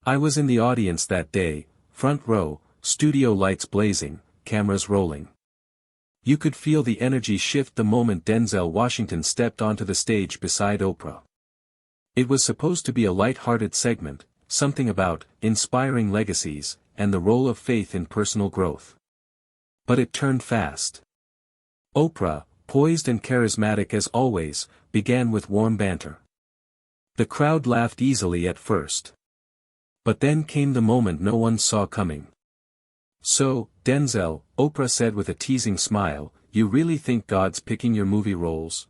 I was in the audience that day, front row, studio lights blazing, cameras rolling. You could feel the energy shift the moment Denzel Washington stepped onto the stage beside Oprah. It was supposed to be a light-hearted segment, something about inspiring legacies, and the role of faith in personal growth. But it turned fast. Oprah, poised and charismatic as always, began with warm banter. The crowd laughed easily at first. But then came the moment no one saw coming. "So, Denzel," Oprah said with a teasing smile, "you really think God's picking your movie roles?"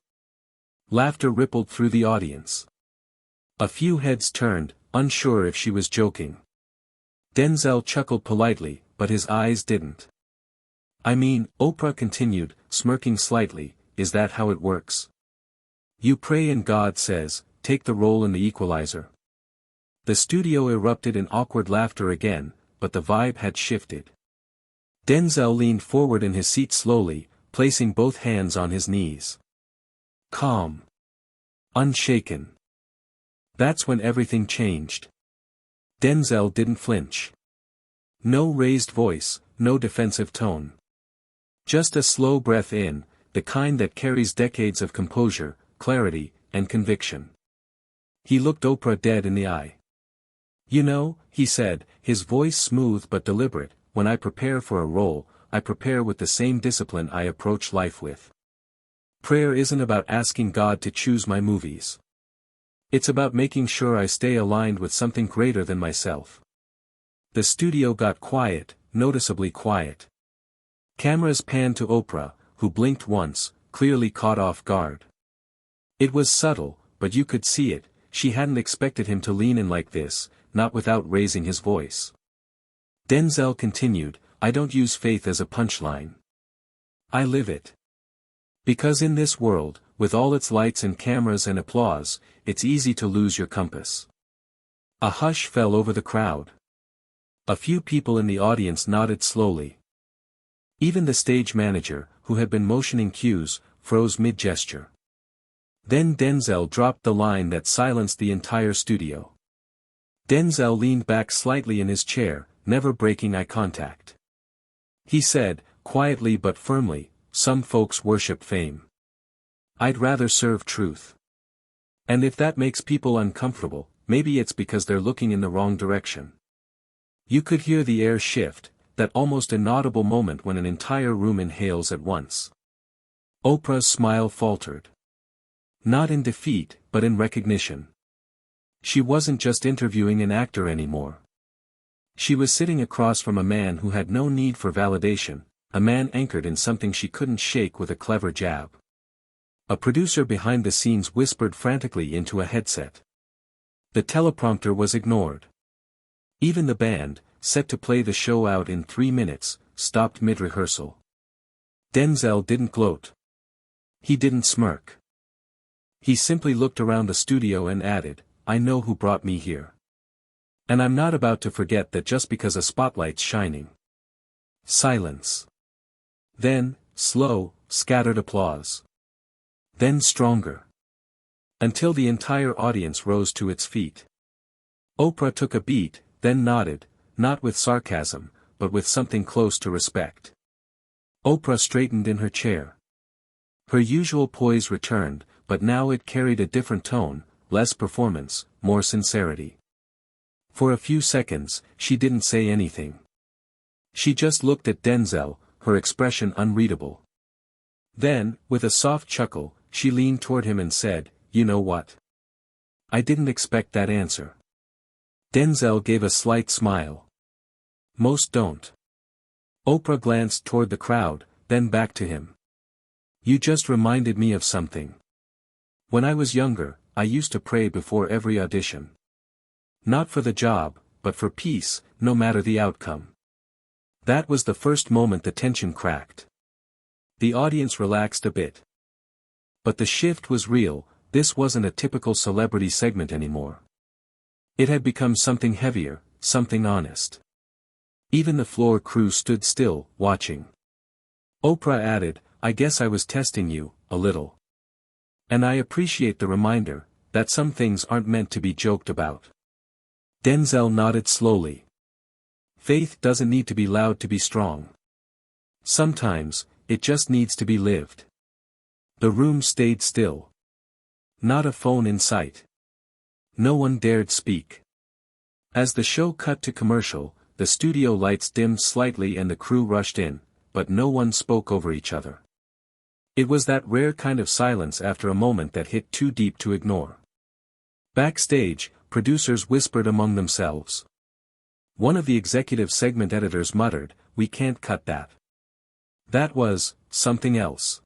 Laughter rippled through the audience. A few heads turned, unsure if she was joking. Denzel chuckled politely, but his eyes didn't. "I mean," Oprah continued, smirking slightly, "is that how it works? You pray and God says, take the role in The Equalizer." The studio erupted in awkward laughter again, but the vibe had shifted. Denzel leaned forward in his seat slowly, placing both hands on his knees. Calm. Unshaken. That's when everything changed. Denzel didn't flinch. No raised voice, no defensive tone. Just a slow breath in, the kind that carries decades of composure, clarity, and conviction. He looked Oprah dead in the eye. "You know," he said, his voice smooth but deliberate, "when I prepare for a role, I prepare with the same discipline I approach life with. Prayer isn't about asking God to choose my movies. It's about making sure I stay aligned with something greater than myself." The studio got quiet, noticeably quiet. Cameras panned to Oprah, who blinked once, clearly caught off guard. It was subtle, but you could see it. She hadn't expected him to lean in like this, not without raising his voice. Denzel continued, "I don't use faith as a punchline. I live it. Because in this world, with all its lights and cameras and applause, it's easy to lose your compass." A hush fell over the crowd. A few people in the audience nodded slowly. Even the stage manager, who had been motioning cues, froze mid-gesture. Then Denzel dropped the line that silenced the entire studio. Denzel leaned back slightly in his chair, never breaking eye contact. He said, quietly but firmly, "Some folks worship fame. I'd rather serve truth. And if that makes people uncomfortable, maybe it's because they're looking in the wrong direction." You could hear the air shift, that almost inaudible moment when an entire room inhales at once. Oprah's smile faltered. Not in defeat, but in recognition. She wasn't just interviewing an actor anymore. She was sitting across from a man who had no need for validation, a man anchored in something she couldn't shake with a clever jab. A producer behind the scenes whispered frantically into a headset. The teleprompter was ignored. Even the band, set to play the show out in 3 minutes, stopped mid-rehearsal. Denzel didn't gloat. He didn't smirk. He simply looked around the studio and added, "I know who brought me here. And I'm not about to forget that just because a spotlight's shining." Silence. Then, slow, scattered applause. Then stronger. Until the entire audience rose to its feet. Oprah took a beat, then nodded, not with sarcasm, but with something close to respect. Oprah straightened in her chair. Her usual poise returned, but now it carried a different tone, less performance, more sincerity. For a few seconds, she didn't say anything. She just looked at Denzel, her expression unreadable. Then, with a soft chuckle, she leaned toward him and said, "You know what? I didn't expect that answer." Denzel gave a slight smile. "Most don't." Oprah glanced toward the crowd, then back to him. "You just reminded me of something. When I was younger, I used to pray before every audition. Not for the job, but for peace, no matter the outcome." That was the first moment the tension cracked. The audience relaxed a bit. But the shift was real. This wasn't a typical celebrity segment anymore. It had become something heavier, something honest. Even the floor crew stood still, watching. Oprah added, "I guess I was testing you, a little. And I appreciate the reminder, that some things aren't meant to be joked about." Denzel nodded slowly. Faith doesn't need to be loud to be strong. Sometimes, it just needs to be lived. The room stayed still. Not a phone in sight. No one dared speak. As the show cut to commercial, the studio lights dimmed slightly and the crew rushed in, but no one spoke over each other. It was that rare kind of silence after a moment that hit too deep to ignore. Backstage, producers whispered among themselves. One of the executive segment editors muttered, "We can't cut that." That was something else.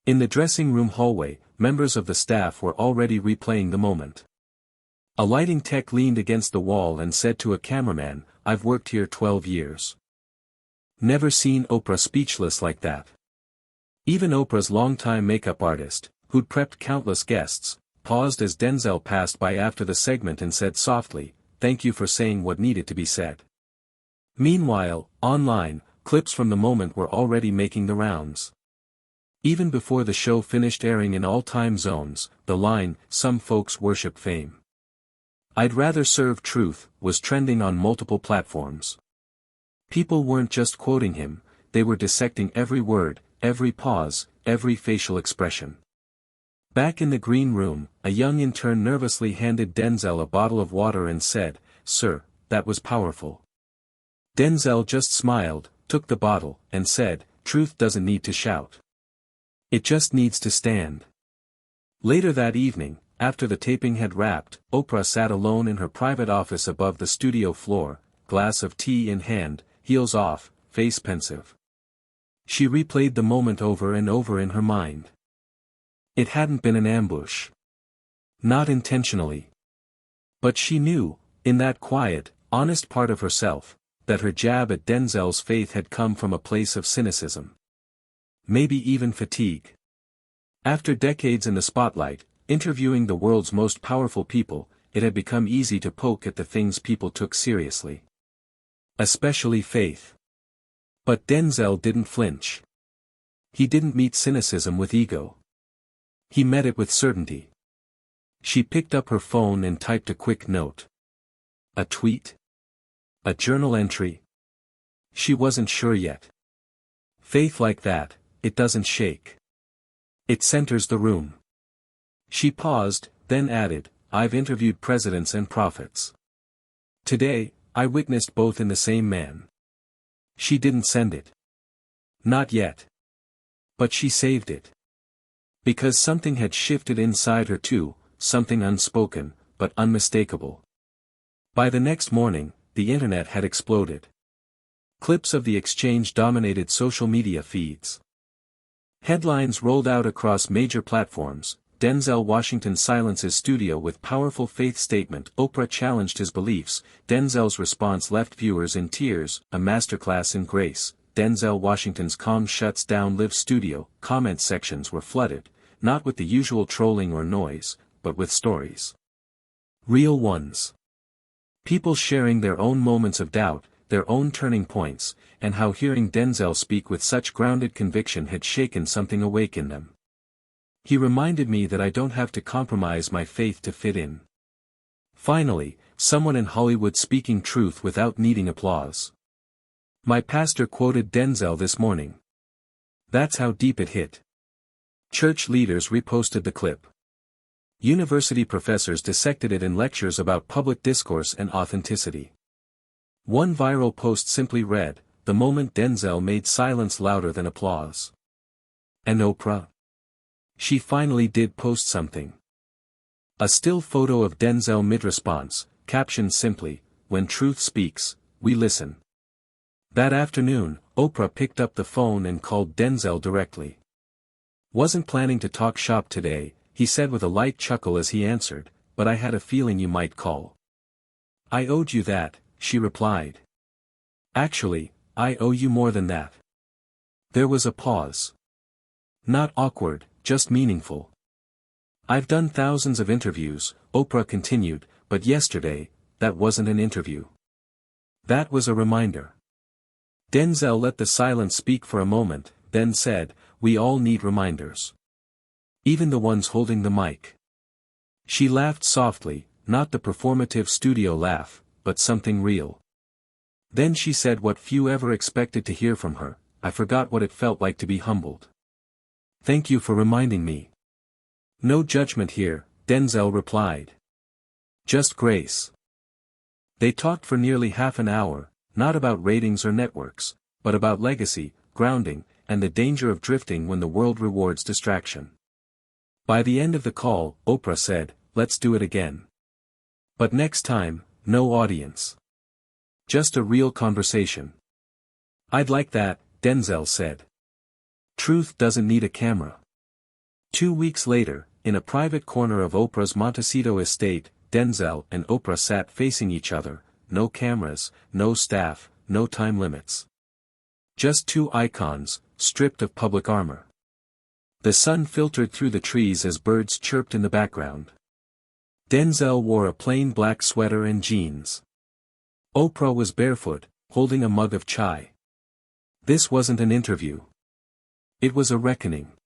In the dressing room hallway, members of the staff were already replaying the moment. A lighting tech leaned against the wall and said to a cameraman, "I've worked here 12 years. Never seen Oprah speechless like that." Even Oprah's longtime makeup artist, who'd prepped countless guests, paused as Denzel passed by after the segment and said softly, "Thank you for saying what needed to be said." Meanwhile, online, clips from the moment were already making the rounds. Even before the show finished airing in all time zones, the line, "Some folks worship fame. I'd rather serve truth," was trending on multiple platforms. People weren't just quoting him, they were dissecting every word, every pause, every facial expression. Back in the green room, a young intern nervously handed Denzel a bottle of water and said, "Sir, that was powerful." Denzel just smiled, took the bottle, and said, "Truth doesn't need to shout. It just needs to stand." Later that evening, after the taping had wrapped, Oprah sat alone in her private office above the studio floor, glass of tea in hand, heels off, face pensive. She replayed the moment over and over in her mind. It hadn't been an ambush. Not intentionally. But she knew, in that quiet, honest part of herself, that her jab at Denzel's faith had come from a place of cynicism. Maybe even fatigue. After decades in the spotlight, interviewing the world's most powerful people, it had become easy to poke at the things people took seriously. Especially faith. But Denzel didn't flinch. He didn't meet cynicism with ego. He met it with certainty. She picked up her phone and typed a quick note. A tweet? A journal entry? She wasn't sure yet. Faith like that, it doesn't shake. It centers the room. She paused, then added, "I've interviewed presidents and prophets. Today, I witnessed both in the same man." She didn't send it. Not yet. But she saved it. Because something had shifted inside her too, something unspoken, but unmistakable. By the next morning, the internet had exploded. Clips of the exchange dominated social media feeds. Headlines rolled out across major platforms. Denzel Washington silences studio with powerful faith statement. Oprah challenged his beliefs. Denzel's response left viewers in tears. A masterclass in grace. Denzel Washington's calm shuts down live studio. Comment sections were flooded, not with the usual trolling or noise, but with stories. Real ones. People sharing their own moments of doubt, their own turning points, and how hearing Denzel speak with such grounded conviction had shaken something awake in them. He reminded me that I don't have to compromise my faith to fit in. Finally, someone in Hollywood speaking truth without needing applause. My pastor quoted Denzel this morning. That's how deep it hit. Church leaders reposted the clip. University professors dissected it in lectures about public discourse and authenticity. One viral post simply read, "The moment Denzel made silence louder than applause." And Oprah? She finally did post something. A still photo of Denzel mid-response, captioned simply, "When truth speaks, we listen." That afternoon, Oprah picked up the phone and called Denzel directly. "Wasn't planning to talk shop today," he said with a light chuckle as he answered, "but I had a feeling you might call." "I owed you that," she replied. "Actually, I owe you more than that." There was a pause. Not awkward, just meaningful. "I've done thousands of interviews," Oprah continued, "but yesterday, that wasn't an interview. That was a reminder." Denzel let the silence speak for a moment, then said, "We all need reminders. Even the ones holding the mic." She laughed softly, not the performative studio laugh, but something real. Then she said what few ever expected to hear from her, "I forgot what it felt like to be humbled. Thank you for reminding me." "No judgment here," Denzel replied. "Just grace." They talked for nearly half an hour, not about ratings or networks, but about legacy, grounding, and the danger of drifting when the world rewards distraction. By the end of the call, Oprah said, "Let's do it again. But next time, no audience. Just a real conversation." "I'd like that," Denzel said. Truth doesn't need a camera. 2 weeks later, in a private corner of Oprah's Montecito estate, Denzel and Oprah sat facing each other, no cameras, no staff, no time limits. Just two icons, stripped of public armor. The sun filtered through the trees as birds chirped in the background. Denzel wore a plain black sweater and jeans. Oprah was barefoot, holding a mug of chai. This wasn't an interview. It was a reckoning.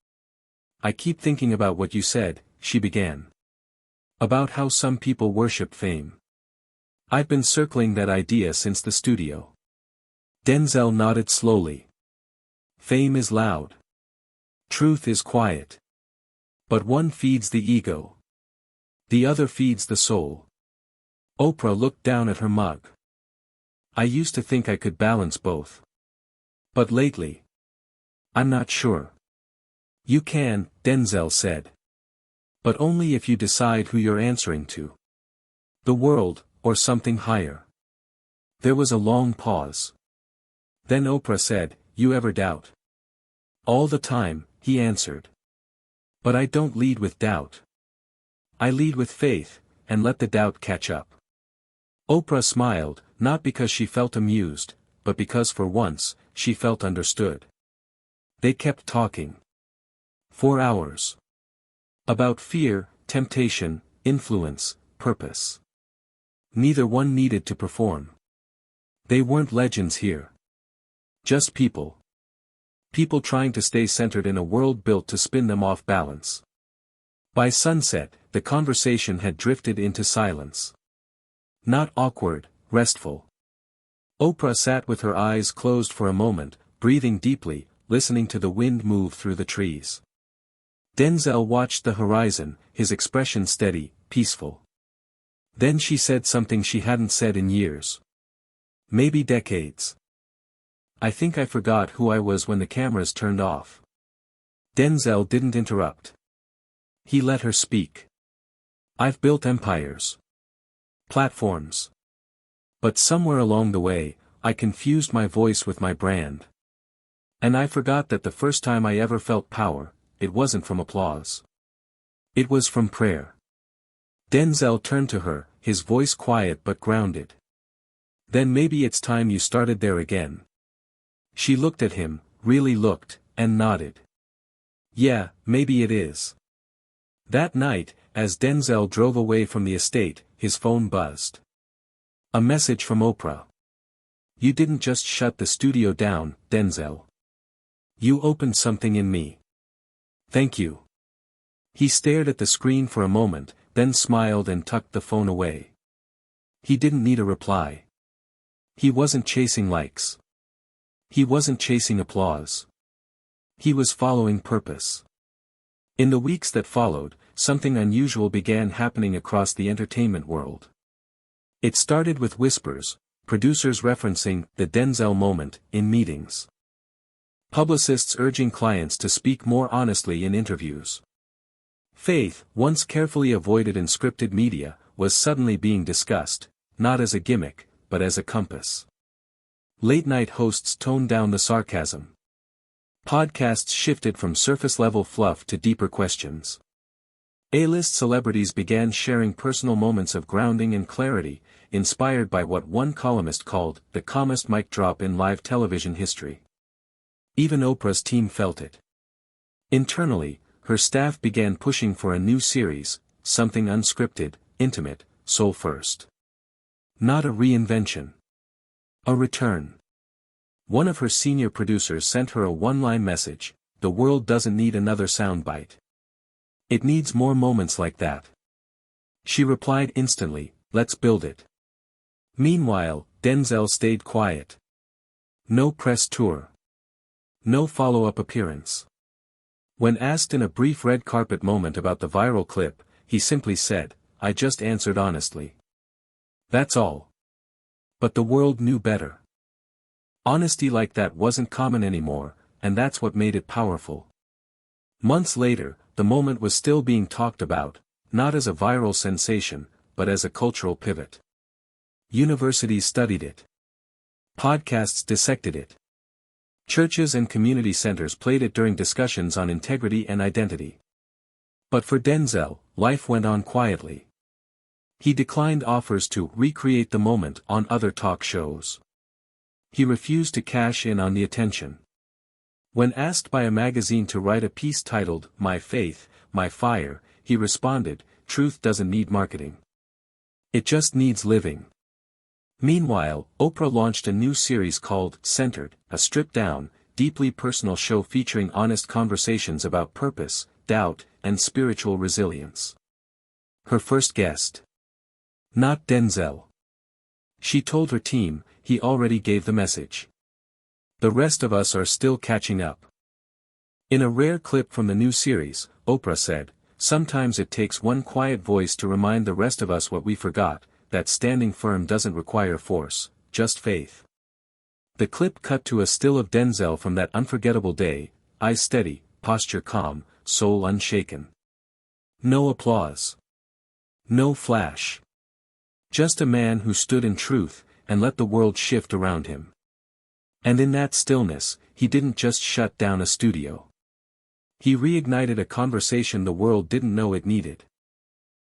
"I keep thinking about what you said," she began. "About how some people worship fame. I've been circling that idea since the studio." Denzel nodded slowly. "Fame is loud. Truth is quiet. But one feeds the ego. The other feeds the soul." Oprah looked down at her mug. "I used to think I could balance both. But lately, I'm not sure." "You can," Denzel said. "But only if you decide who you're answering to. The world, or something higher." There was a long pause. Then Oprah said, "You ever doubt?" "All the time," he answered. "But I don't lead with doubt. I lead with faith, and let the doubt catch up." Oprah smiled, not because she felt amused, but because for once, she felt understood. They kept talking. 4 hours. About fear, temptation, influence, purpose. Neither one needed to perform. They weren't legends here. Just people. People trying to stay centered in a world built to spin them off balance. By sunset, the conversation had drifted into silence. Not awkward, restful. Oprah sat with her eyes closed for a moment, breathing deeply, listening to the wind move through the trees. Denzel watched the horizon, his expression steady, peaceful. Then she said something she hadn't said in years. Maybe decades. "I think I forgot who I was when the cameras turned off." Denzel didn't interrupt. He let her speak. "I've built empires. Platforms. But somewhere along the way, I confused my voice with my brand. And I forgot that the first time I ever felt power, it wasn't from applause. It was from prayer." Denzel turned to her, his voice quiet but grounded. "Then maybe it's time you started there again." She looked at him, really looked, and nodded. "Yeah, maybe it is." That night, as Denzel drove away from the estate, his phone buzzed. A message from Oprah. "You didn't just shut the studio down, Denzel. You opened something in me. Thank you." He stared at the screen for a moment, then smiled and tucked the phone away. He didn't need a reply. He wasn't chasing likes. He wasn't chasing applause. He was following purpose. In the weeks that followed, something unusual began happening across the entertainment world. It started with whispers, producers referencing the Denzel moment in meetings. Publicists urging clients to speak more honestly in interviews. Faith, once carefully avoided in scripted media, was suddenly being discussed, not as a gimmick, but as a compass. Late-night hosts toned down the sarcasm. Podcasts shifted from surface-level fluff to deeper questions. A-list celebrities began sharing personal moments of grounding and clarity, inspired by what one columnist called the calmest mic drop in live television history. Even Oprah's team felt it. Internally, her staff began pushing for a new series, something unscripted, intimate, soul-first. Not a reinvention. A return. One of her senior producers sent her a one-line message: "The world doesn't need another soundbite. It needs more moments like that." She replied instantly, "Let's build it." Meanwhile, Denzel stayed quiet. No press tour. No follow-up appearance. When asked in a brief red carpet moment about the viral clip, he simply said, "I just answered honestly. That's all." But the world knew better. Honesty like that wasn't common anymore, and that's what made it powerful. Months later, the moment was still being talked about, not as a viral sensation, but as a cultural pivot. Universities studied it. Podcasts dissected it. Churches and community centers played it during discussions on integrity and identity. But for Denzel, life went on quietly. He declined offers to recreate the moment on other talk shows. He refused to cash in on the attention. When asked by a magazine to write a piece titled, "My Faith, My Fire," he responded, "Truth doesn't need marketing. It just needs living." Meanwhile, Oprah launched a new series called Centered, a stripped-down, deeply personal show featuring honest conversations about purpose, doubt, and spiritual resilience. Her first guest. Not Denzel. She told her team, "He already gave the message. The rest of us are still catching up." In a rare clip from the new series, Oprah said, "Sometimes it takes one quiet voice to remind the rest of us what we forgot, that standing firm doesn't require force, just faith." The clip cut to a still of Denzel from that unforgettable day, eyes steady, posture calm, soul unshaken. No applause. No flash. Just a man who stood in truth, and let the world shift around him. And in that stillness, he didn't just shut down a studio. He reignited a conversation the world didn't know it needed.